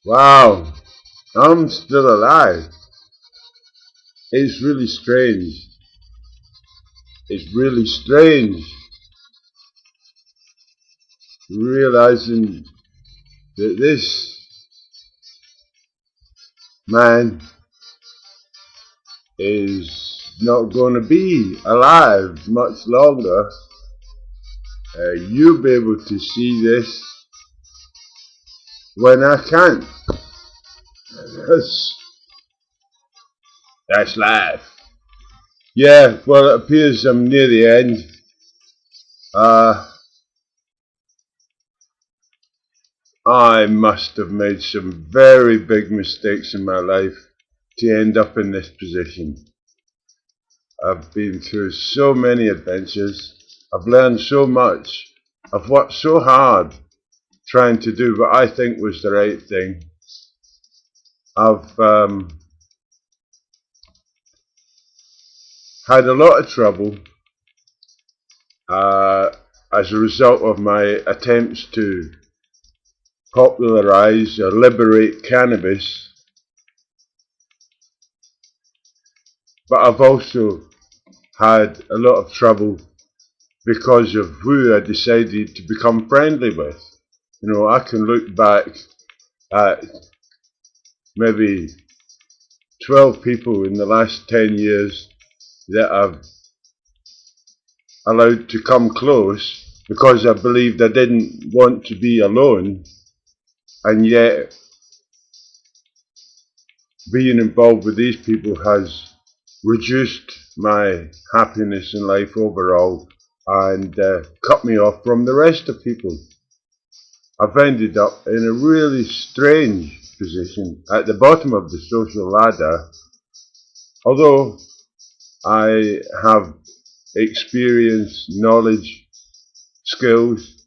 Wow, I'm still alive. It's really strange. It's really strange realizing that this man is not going to be alive much longer. You'll be able to see this when I can't. That's, that's life. Yeah, well, it appears I'm near the end. Uh, I must have made some very big mistakes in my life to end up in this position. I've been through so many adventures. I've learned so much. I've worked so hard trying to do what I think was the right thing. I've had a lot of trouble as a result of my attempts to popularize or liberate cannabis, but I've also had a lot of trouble because of who I decided to become friendly with. You know, I can look back at maybe 12 people in the last 10 years that I've allowed to come close because I believed I didn't want to be alone, and yet being involved with these people has reduced my happiness in life overall and cut me off from the rest of people. I've ended up in a really strange position at the bottom of the social ladder, although I have experience, knowledge, skills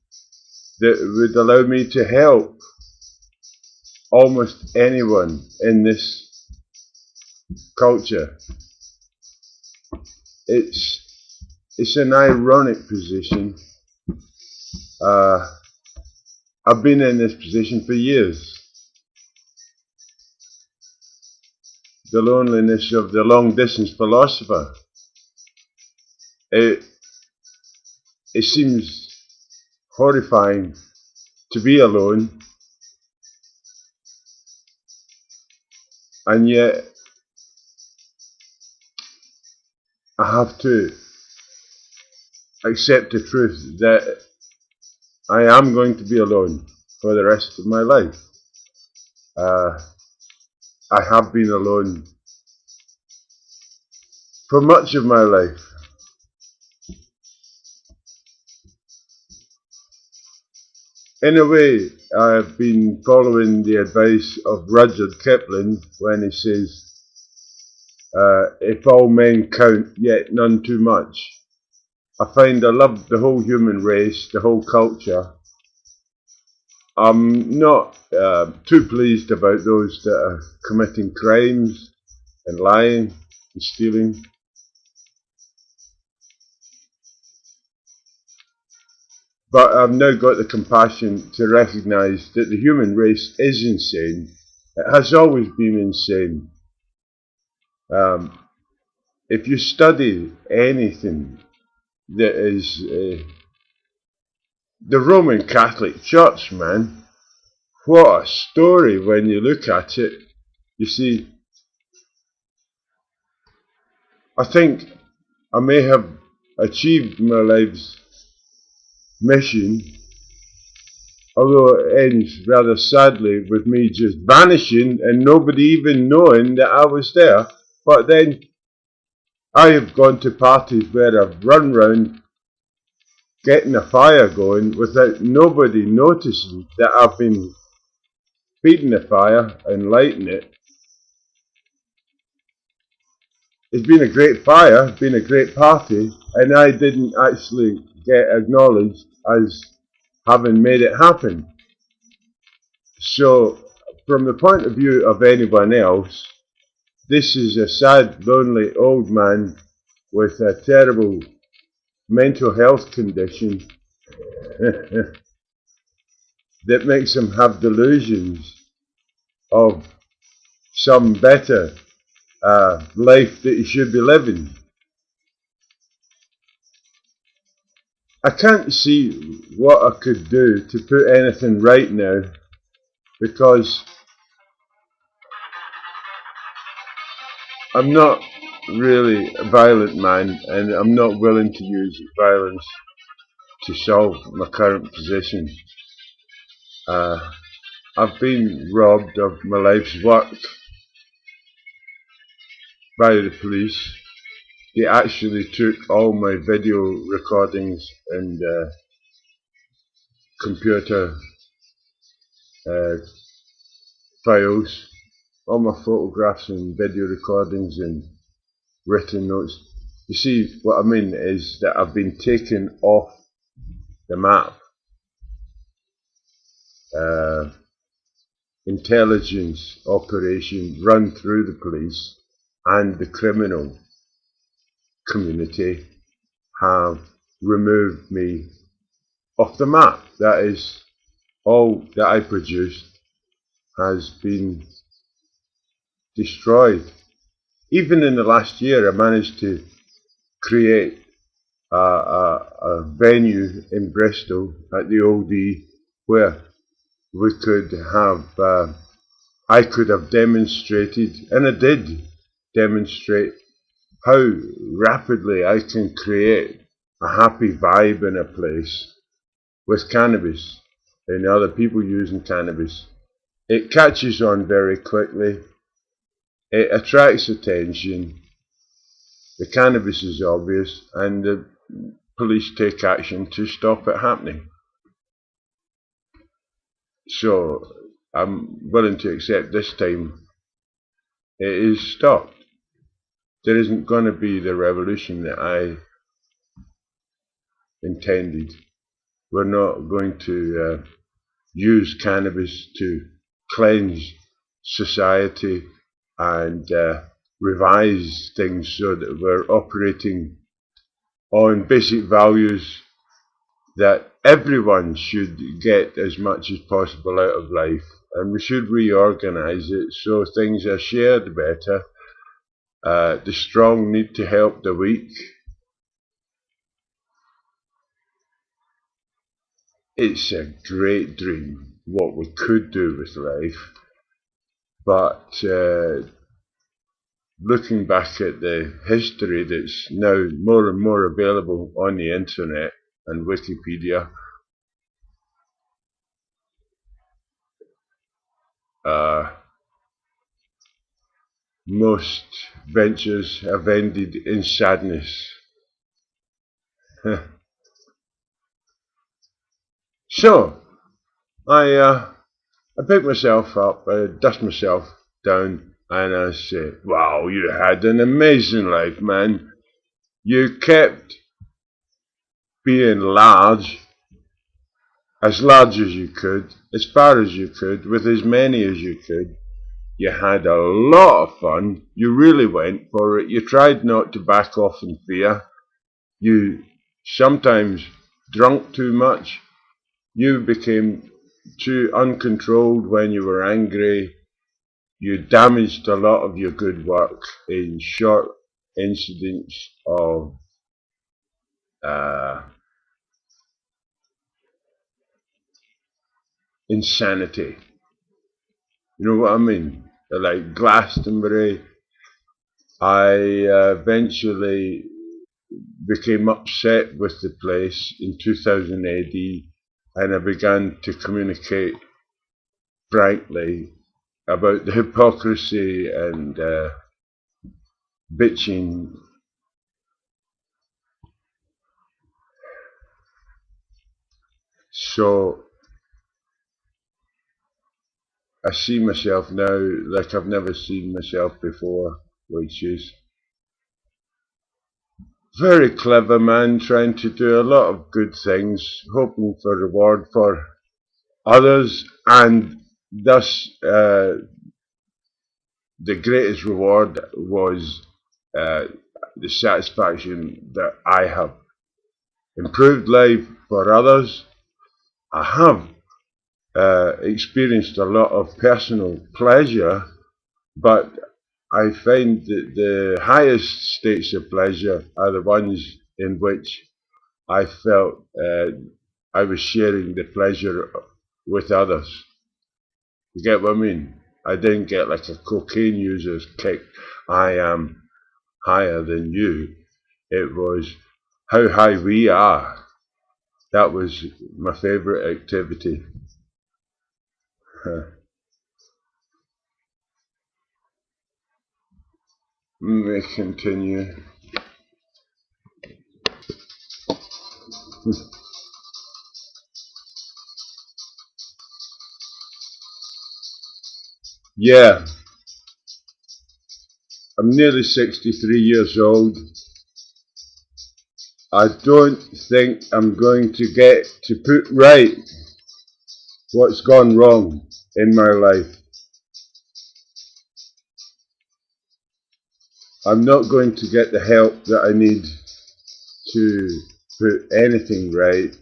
that would allow me to help almost anyone in this culture. It's an ironic position. I've been in this position for years. The loneliness of the long distance philosopher. It seems horrifying to be alone, and yet I have to accept the truth that I am going to be alone for the rest of my life. I have been alone for much of my life. In a way, I've been following the advice of Rudyard Kipling when he says, if all men count, yet none too much. I find I love the whole human race, the whole culture. I'm not too pleased about those that are committing crimes and lying and stealing. But I've now got the compassion to recognise that the human race is insane. It has always been insane. If you study anything that is the Roman Catholic Church, man, what a story when you look at it. You see, I think I may have achieved my life's mission, although it ends rather sadly with me just vanishing and nobody even knowing that I was there. But then I have gone to parties where I've run round getting a fire going without nobody noticing that I've been feeding the fire and lighting it. It's been a great fire, been a great party, and I didn't actually get acknowledged as having made it happen. So, from the point of view of anyone else, this is a sad, lonely old man with a terrible mental health condition that makes them have delusions of some better life that you should be living. I can't see what I could do to put anything right now, because I'm not really a violent man, and I'm not willing to use violence to solve my current position. I've been robbed of my life's work by the police. They actually took all my video recordings and computer uh, files, all my photographs and video recordings and written notes. You see, what I mean is that I've been taken off the map. Intelligence operation run through the police and the criminal community have removed me off the map. That is, all that I produced has been destroyed. Even in the last year, I managed to create a venue in Bristol at the OD where we could have, I could have demonstrated, and I did demonstrate, how rapidly I can create a happy vibe in a place with cannabis and other people using cannabis. It catches on very quickly. It attracts attention. The cannabis is obvious, and the police take action to stop it happening. So I'm willing to accept this time it is stopped. There isn't going to be the revolution that I intended. We're not going to use cannabis to cleanse society and revise things so that we're operating on basic values that everyone should get as much as possible out of life, and we should reorganize it so things are shared better. The strong need to help the weak. It's a great dream what we could do with life, but looking back at the history that's now more and more available on the internet and Wikipedia, most ventures have ended in sadness. So, I pick myself up, I dust myself down, and I say, wow, you had an amazing life, man. You kept being large as you could, as far as you could, with as many as you could. You had a lot of fun. You really went for it. You tried not to back off in fear. You sometimes drunk too much. You became too uncontrolled when you were angry. You damaged a lot of your good work in short incidents of insanity. You know what I mean? Like Glastonbury, I eventually became upset with the place in 2000 AD, and I began to communicate frankly about the hypocrisy and bitching. So I see myself now like I've never seen myself before, which is very clever man trying to do a lot of good things, hoping for reward for others, and thus the greatest reward was the satisfaction that I have improved life for others. I have experienced a lot of personal pleasure, but I find that the highest states of pleasure are the ones in which I felt I was sharing the pleasure with others. You get what I mean? I didn't get like a cocaine user's kick. I am higher than you. It was how high we are. That was my favourite activity. Let me continue. Yeah, I'm nearly 63 years old. I don't think I'm going to get to put right what's gone wrong in my life. I'm not going to get the help that I need to put anything right.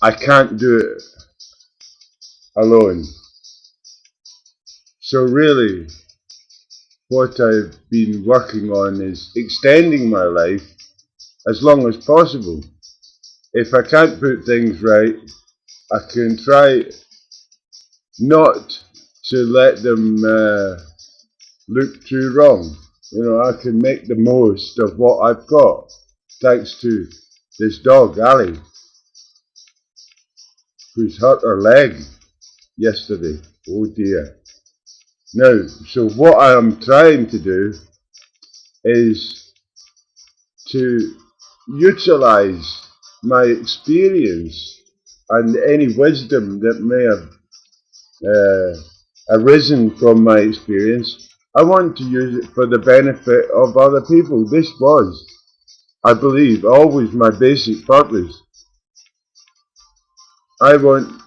I can't do it alone. So really, what I've been working on is extending my life as long as possible. If I can't put things right, I can try not to let them look too wrong. You know, I can make the most of what I've got, thanks to this dog, Ali, who's hurt her leg yesterday. Oh dear. Now, so what I am trying to do is to utilize my experience and any wisdom that may have arisen from my experience. I want to use it for the benefit of other people. This was, I believe, always my basic purpose. I want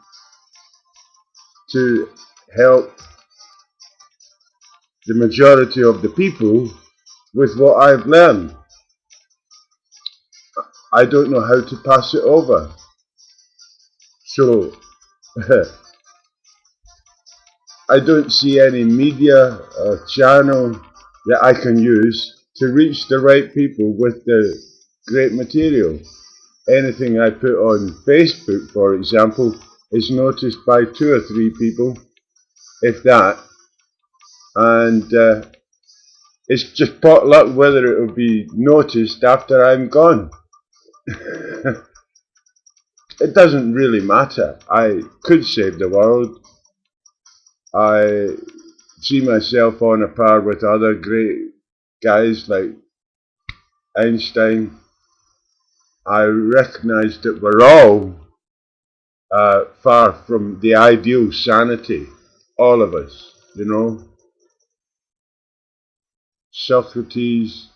to help the majority of the people with what I've learned. I don't know how to pass it over. So, I don't see any media or channel that I can use to reach the right people with the great material. Anything I put on Facebook, for example, is noticed by 2 or 3 people, if that, and it's just pot luck whether it will be noticed after I'm gone. It doesn't really matter. I could save the world. I see myself on a par with other great guys like Einstein. I recognize that we're all far from the ideal sanity, all of us, you know. Socrates,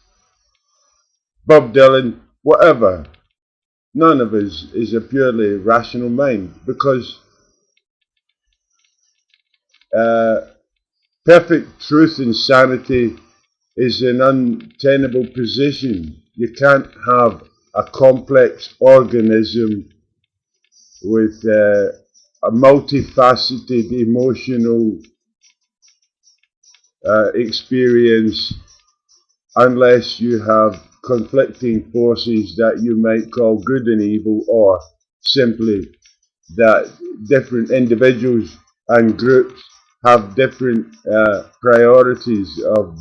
Bob Dylan, whatever. None of us is a purely rational mind, because perfect truth and sanity is an untenable position. You can't have a complex organism with a multifaceted emotional experience unless you have conflicting forces that you might call good and evil, or simply that different individuals and groups have different priorities of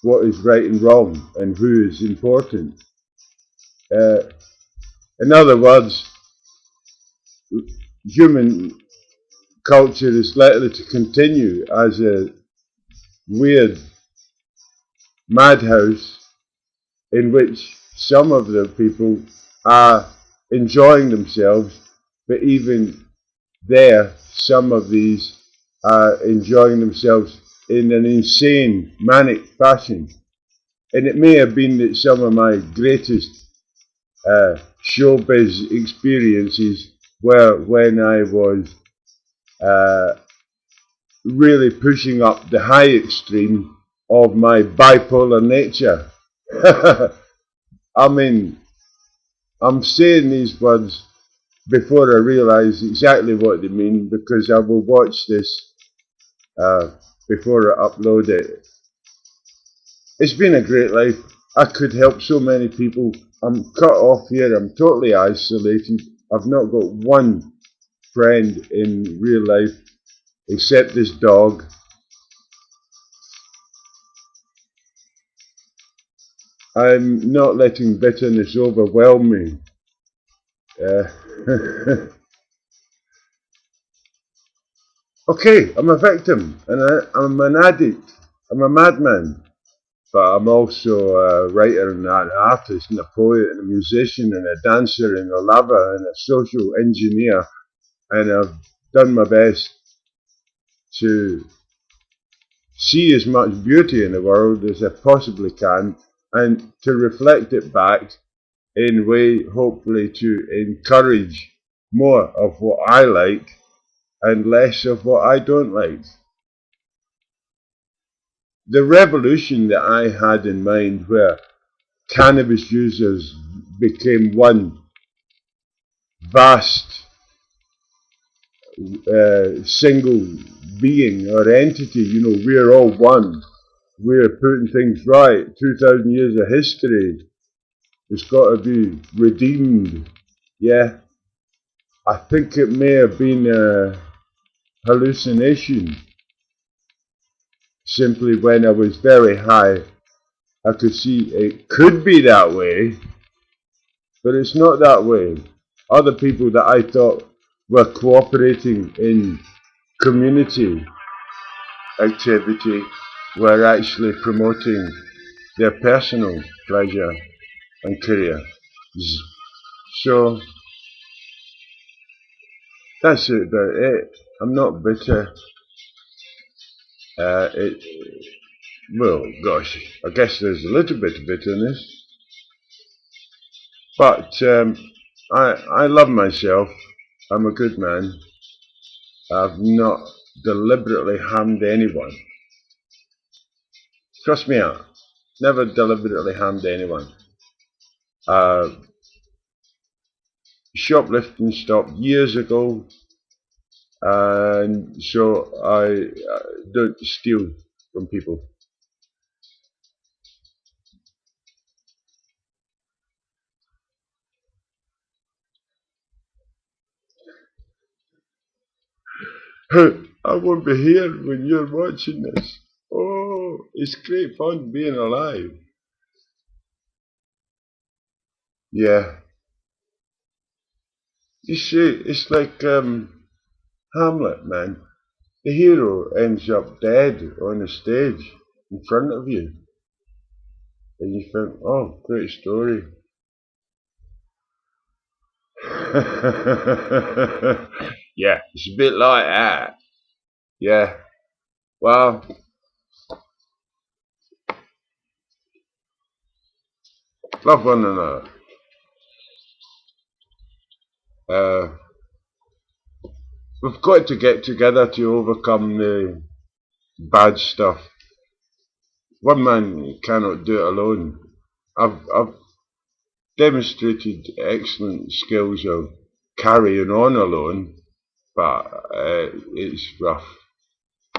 what is right and wrong and who is important. In other words, human culture is likely to continue as a weird madhouse in which some of the people are enjoying themselves, but even there, some of these are enjoying themselves in an insane, manic fashion. And it may have been that some of my greatest showbiz experiences were when I was really pushing up the high extreme of my bipolar nature. I mean, I'm saying these words before I realise exactly what they mean, because I will watch this before I upload it. It's been a great life. I could help so many people. I'm cut off here. I'm totally isolated. I've not got one friend in real life except this dog. I'm not letting bitterness overwhelm me. Okay, I'm a victim and I'm an addict. I'm a madman. But I'm also a writer and an artist and a poet and a musician and a dancer and a lover and a social engineer. And I've done my best to see as much beauty in the world as I possibly can and to reflect it back in a way, hopefully, to encourage more of what I like and less of what I don't like. The revolution that I had in mind, where cannabis users became one vast single being or entity, we're all one. We're putting things right. 2,000 years of history. It's got to be redeemed. Yeah, I think it may have been a hallucination. Simply when I was very high, I could see it could be that way, but it's not that way. Other people that I thought were cooperating in community activity were actually promoting their personal pleasure and career. So that's it about it. I'm not bitter. It, well, gosh, I guess there's a little bit of bitterness, but I love myself. I'm a good man. I've not deliberately harmed anyone. Trust me out. Never deliberately harmed anyone. Uh, Shoplifting stopped years ago, and so I don't steal from people. I won't be here when you're watching this. Oh, it's great fun being alive. Yeah. You see, it's like Hamlet, man. The hero ends up dead on the stage in front of you. And you think, oh, great story. Yeah, it's a bit like that. Yeah. Well, love one another. Uh, we've got to get together to overcome the bad stuff. One man cannot do it alone. I've demonstrated excellent skills of carrying on alone, but it's rough.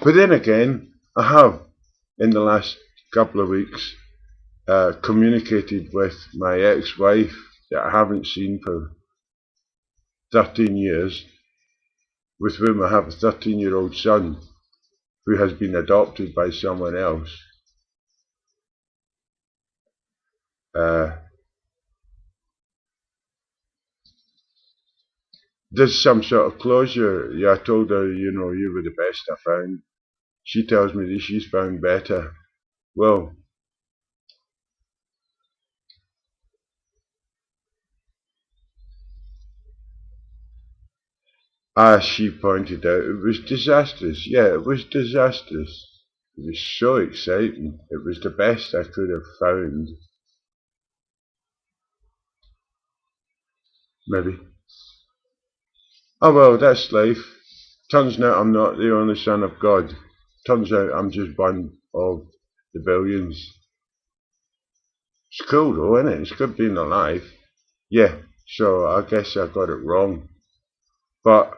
But then again, I have, in the last couple of weeks, communicated with my ex-wife that I haven't seen for 13 years, with whom I have a 13-year-old son who has been adopted by someone else. Uh, there's some sort of closure. Yeah, I told her, you were the best I found. She tells me that she's found better. Well, as she pointed out, it was disastrous. Yeah, it was disastrous. It was so exciting. It was the best I could have found. Maybe. Oh well, that's life. Turns out I'm not the only son of God. Turns out I'm just one of the billions. It's cool though, isn't it? It's good being alive. Yeah, so I guess I got it wrong. But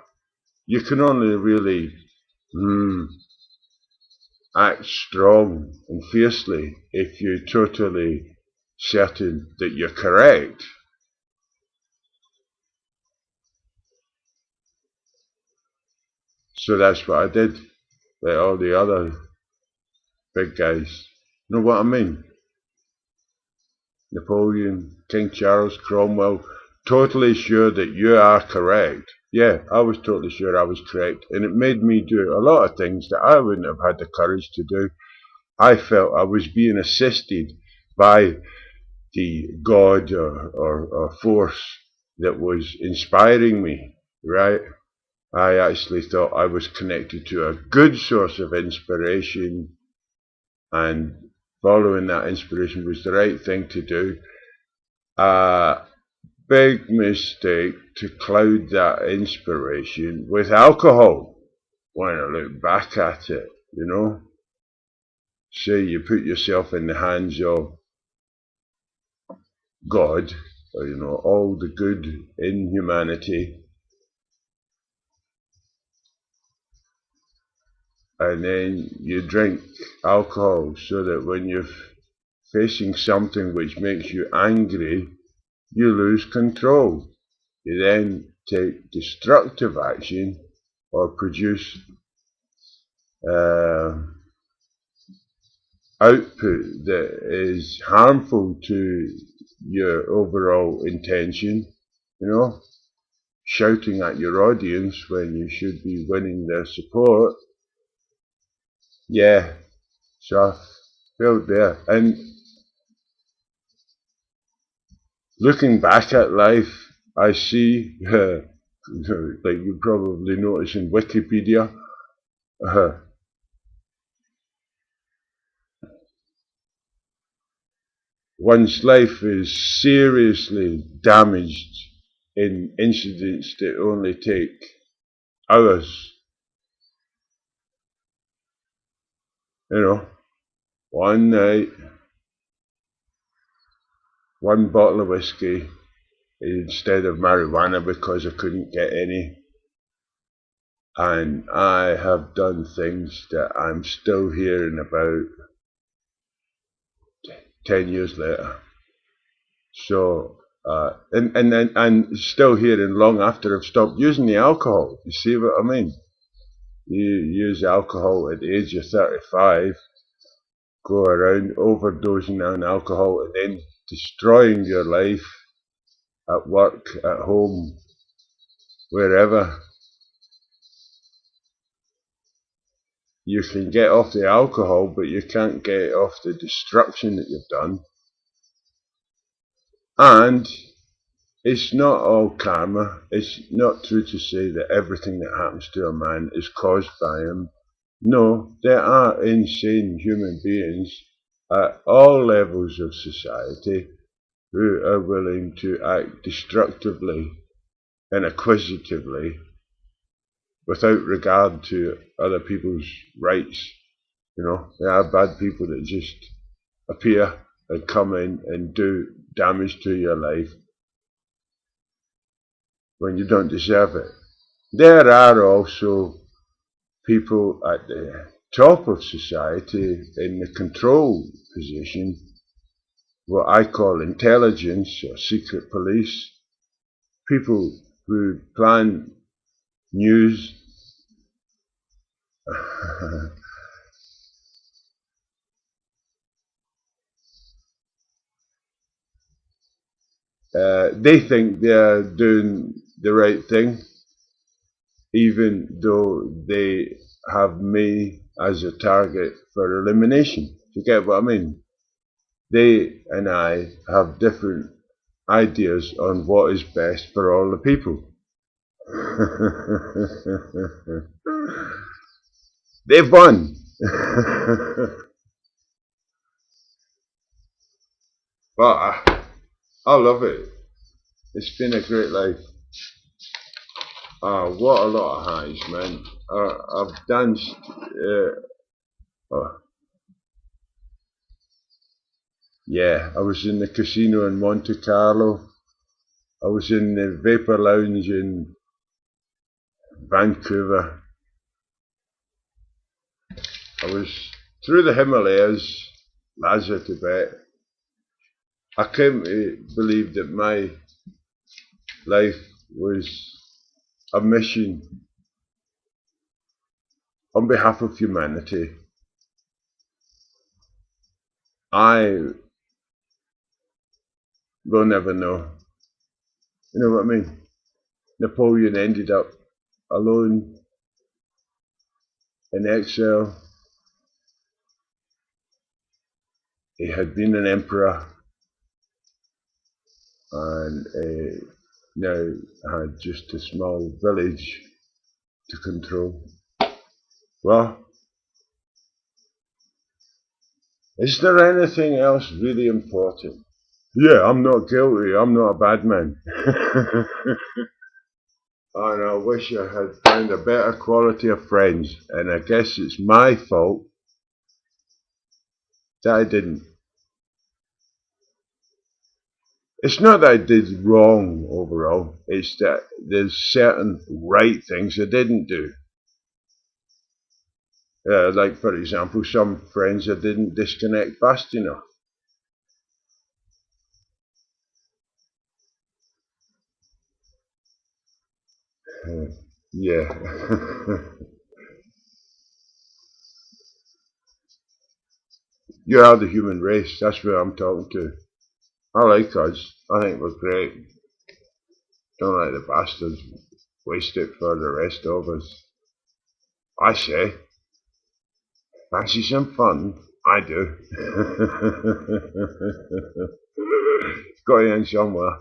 you can only really act strong and fiercely if you're totally certain that you're correct. So that's what I did, like all the other big guys. You know what I mean? Napoleon, King Charles, Cromwell, totally sure that you are correct. Yeah, I was totally sure I was correct, and it made me do a lot of things that I wouldn't have had the courage to do. I felt I was being assisted by the God or force that was inspiring me, right? I actually thought I was connected to a good source of inspiration, and following that inspiration was the right thing to do. Big mistake to cloud that inspiration with alcohol when I look back at it, you know. Say you put yourself in the hands of God, or, you know, all the good in humanity, and then you drink alcohol so that when you're facing something which makes you angry, you lose control. You then take destructive action or produce output that is harmful to your overall intention, you know, shouting at your audience when you should be winning their support. Yeah, so I felt there. And looking back at life, I see, like you probably notice in Wikipedia, one's life is seriously damaged in incidents that only take hours. You know, one night, one bottle of whiskey instead of marijuana because I couldn't get any. And I have done things that I'm still hearing about 10 years later. So, and still hearing long after I've stopped using the alcohol. You see what I mean? You use alcohol at the age of 35, go around overdosing on alcohol and then destroying your life at work, at home, wherever. You can get off the alcohol, but you can't get off the destruction that you've done. And it's not all karma. It's not true to say that everything that happens to a man is caused by him. No, there are insane human beings at all levels of society who are willing to act destructively and acquisitively without regard to other people's rights. You know, there are bad people that just appear and come in and do damage to your life when you don't deserve it. There are also people at the top of society in the control position, what I call intelligence or secret police, people who plan news. They think they're doing the right thing, even though they have me as a target for elimination. You get what I mean? They and I have different ideas on what is best for all the people. They've won. But I love it. It's been a great life. What a lot of highs, man. I've danced. Oh, yeah, I was in the casino in Monte Carlo. I was in the Vapor Lounge in Vancouver. I was through the Himalayas, Lhasa, Tibet. I came to believe that my life was a mission on behalf of humanity. I will never know. You know what I mean? Napoleon ended up alone in exile. He had been an emperor and now had just a small village to control. Well, is there anything else really important? Yeah, I'm not guilty. I'm not a bad man. And I wish I had found a better quality of friends. And I guess it's my fault that I didn't. It's not that I did wrong overall. It's that there's certain right things I didn't do. Like, for example, some friends I didn't disconnect fast enough. Yeah. You are the human race. That's what I'm talking to. I like us. I think we're great. Don't let the bastards waste it for the rest of us. I say, fancy some fun? I do. Got to end somewhere.